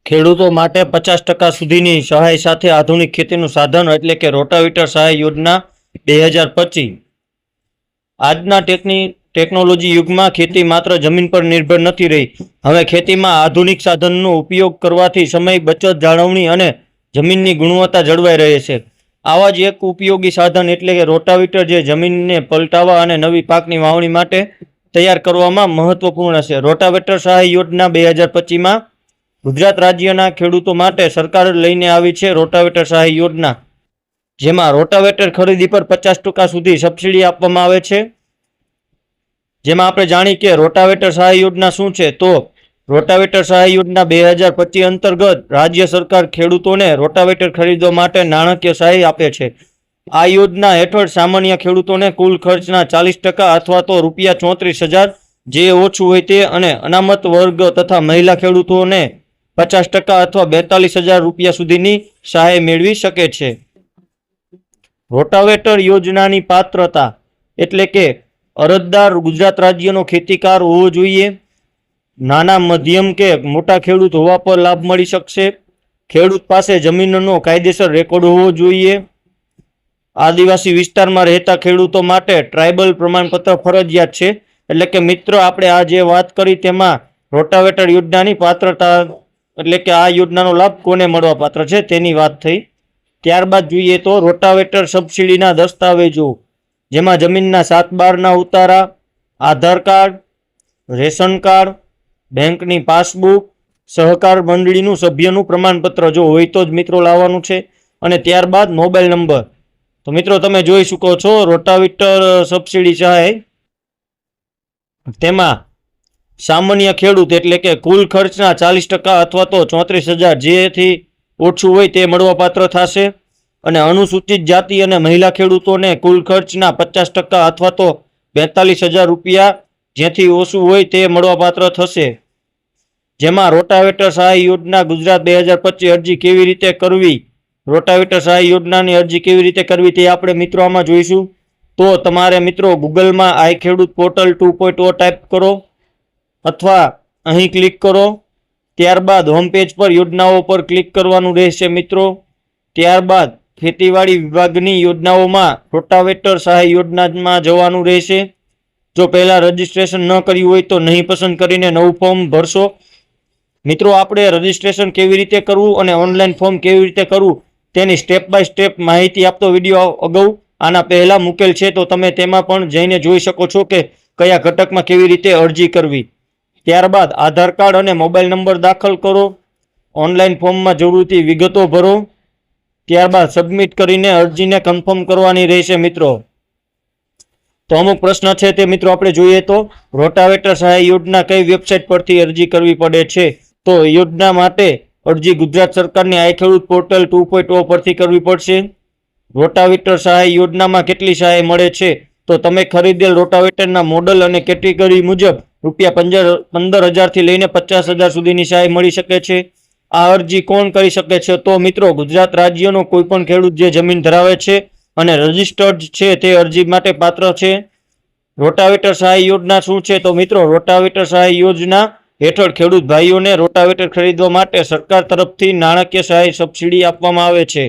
ખેડૂતો માટે 50% સુધીની સહાય સાથે આધુનિક ખેતીનું સાધન એટલે કે રોટાવેટર સહાય યોજના 2025। આજના ટેકનોલોજી યુગમાં ખેતી માત્ર જમીન પર નિર્ભર નથી રહી। હવે ખેતીમાં આધુનિક સાધનનો ઉપયોગ કરવાથી સમય બચત, જાળવણી અને જમીનની ગુણવત્તા જળવાઈ રહે છે। આવા જ એક ઉપયોગી સાધન એટલે કે રોટાવેટર, જે જમીનને પલટાવવા અને નવી પાકની વાવણી માટે તૈયાર કરવામાં મહત્વપૂર્ણ છે। રોટાવેટર સહાય યોજના 2025માં ગુજરાત રાજ્યના ખેડૂતો માટે સરકાર લઈને આવી છે રોટાવેટર સહાય યોજના, જેમાં રોટાવેટર ખરીદી પર 50% સુધી સબસિડી આપવામાં આવે છે। જેમાં આપણે જાણી કે રોટાવેટર સહાય યોજના શું છે, તો રોટાવેટર સહાય યોજના 2025 અંતર્ગત રાજ્ય સરકાર ખેડૂતોને રોટાવેટર ખરીદવા માટે નાણાકીય સહાય આપે છે। આ યોજના હેઠળ સામાન્ય ખેડૂતોને કુલ ખર્ચના 40% અથવા તો ₹34,000 જે ઓછું હોય તે, અને અનામત વર્ગ તથા મહિલા ખેડૂતોને 50% અથવા ₹42,000 સુધીની સહાય મેળવી શકે છે। રોટાવેટર યોજનાની પાત્રતા એટલે કે અરજદાર ગુજરાત રાજ્યનો ખેતીકાર હોવો જોઈએ, નાના, મધ્યમ કે મોટા ખેડૂત હોવા પર લાભ મળી શકશે, ખેડૂત પાસે જમીનનો કાયદેસર રેકોર્ડ હોવો જોઈએ, આદિવાસી વિસ્તારમાં રહેતા ખેડૂતો માટે ટ્રાઇબલ પ્રમાણપત્ર ફરજિયાત છે। એટલે કે મિત્રો, આપણે આ જે વાત કરી તેમાં રોટાવેટર યોજનાની પાત્રતા એટલે કે આ યોજનાનો લાભ કોને મળવા પાત્ર છે તેની વાત થઈ। ત્યારબાદ જોઈએ તો રોટાવેટર સબસિડીના દસ્તાવેજો, જેમાં જમીનના 7/12ના ઉતારા, આધાર કાર્ડ, રેશન કાર્ડ, બેંકની પાસબુક, સહકાર મંડળીનું સભ્યનું પ્રમાણપત્ર જો હોય તો જ મિત્રો લાવવાનું છે, અને ત્યારબાદ મોબાઈલ નંબર। તો મિત્રો, તમે જોઈ શકો છો રોટાવેટર સબસિડી સહાય, તેમાં સામાન્ય ખેડૂત એટલે કે કુલ ખર્ચના 40% અથવા તો 34,000 જેથી ઓછું હોય તે મળવાપાત્ર થશે, અને અનુસૂચિત જાતિ અને મહિલા ખેડૂતોને કુલ ખર્ચના 50% અથવા તો ₹42,000 જેથી ઓછું હોય તે મળવાપાત્ર થશે। જેમાં રોટાવેટર સહાય યોજના ગુજરાત 2025 અરજી કેવી રીતે કરવી, રોટાવેટર સહાય યોજનાની અરજી કેવી રીતે કરવી તે આપણે મિત્રો આમાં જોઈશું। તો તમારે મિત્રો ગૂગલમાં આઈ ખેડૂત પોર્ટલ 2.0 ટાઈપ કરો અથવા અહીં ક્લિક કરો, ત્યારબાદ હોમ પેજ પર યોજનાઓ પર ક્લિક કરવાનું રહેશે મિત્રો। ત્યારબાદ ખેતીવાડી વિભાગની યોજનાઓમાં રોટાવેટર સહાય યોજનામાં જવાનું રહેશે। જો પહેલા રજીસ્ટ્રેશન ન કર્યું હોય તો નહીં પસંદ કરીને નવું ફોર્મ ભરશો। મિત્રો, આપણે રજીસ્ટ્રેશન કેવી રીતે કરવું અને ઓનલાઈન ફોર્મ કેવી રીતે કરવું તેની સ્ટેપ બાય સ્ટેપ માહિતી આપતો વિડીયો અગાઉ આના પહેલા મૂકેલ છે, તો તમે તેમાં પણ જઈને જોઈ શકો છો કે કયા ઘટકમાં કેવી રીતે અરજી કરવી। ત્યારબાદ આધાર કાર્ડ અને મોબાઈલ નંબર દાખલ કરો, ઓનલાઈન ફોર્મમાં જરૂરી વિગતો ભરો, ત્યારબાદ સબમિટ કરીને અરજીને કન્ફર્મ કરવાની રહેશે મિત્રો। તો અમુક પ્રશ્ન છે તે મિત્રો આપણે જોઈએ તો રોટાવેટર સહાય યોજના કઈ વેબસાઇટ પરથી અરજી કરવી પડે છે, તો યોજના માટે અરજી ગુજરાત સરકારની આઈ ખેડૂત પોર્ટલ 2.0 પરથી કરવી પડશે। રોટાવેટર સહાય યોજનામાં કેટલી સહાય મળે છે, તો તમે ખરીદેલ રોટાવેટરના મોડલ અને કેટેગરી મુજબ ₹15,000 થી લઈને ₹50,000 સુધીની સહાય મળી શકે છે। આ અરજી કોણ કરી શકે છે, તો મિત્રો ગુજરાત રાજ્યનો કોઈ પણ ખેડૂત જે જમીન ધરાવે છે અને રજિસ્ટર્ડ છે તે અરજી માટે પાત્ર છે। રોટાવેટર સહાય યોજના શું છે, તો મિત્રો રોટાવેટર સહાય યોજના હેઠળ ખેડૂત ભાઈઓને રોટાવેટર ખરીદવા માટે સરકાર તરફથી નાણાકીય સહાય સબસિડી આપવામાં આવે છે।